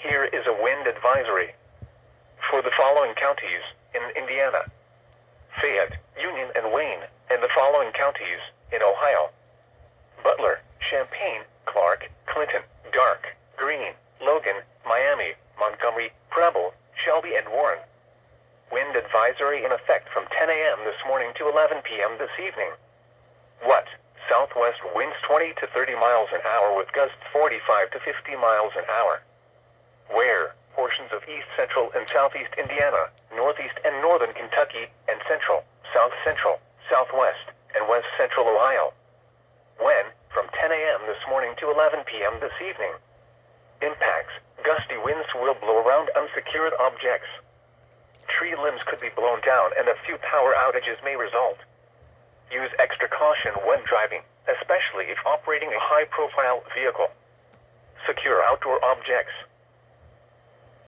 Here is a wind advisory for the following counties in Indiana: Fayette, Union, and Wayne, and the following counties in Ohio: Butler, Champaign, Clark, Clinton, Dark, Greene, Logan, Miami, Montgomery, Preble, Shelby, and Warren. Wind advisory in effect from 10 a.m. this morning to 11 p.m. this evening. What? Southwest winds 20 to 30 miles an hour with gusts 45 to 50 miles an hour. Where? Portions of east central and southeast Indiana, northeast and northern Kentucky, and central, south central, southwest, and west central Ohio. When? From 10 a.m. this morning to 11 p.m. this evening. Impacts: gusty winds will blow around unsecured objects. Tree limbs could be blown down and a few power outages may result. Use extra caution when driving, especially if operating a high-profile vehicle. Secure outdoor objects.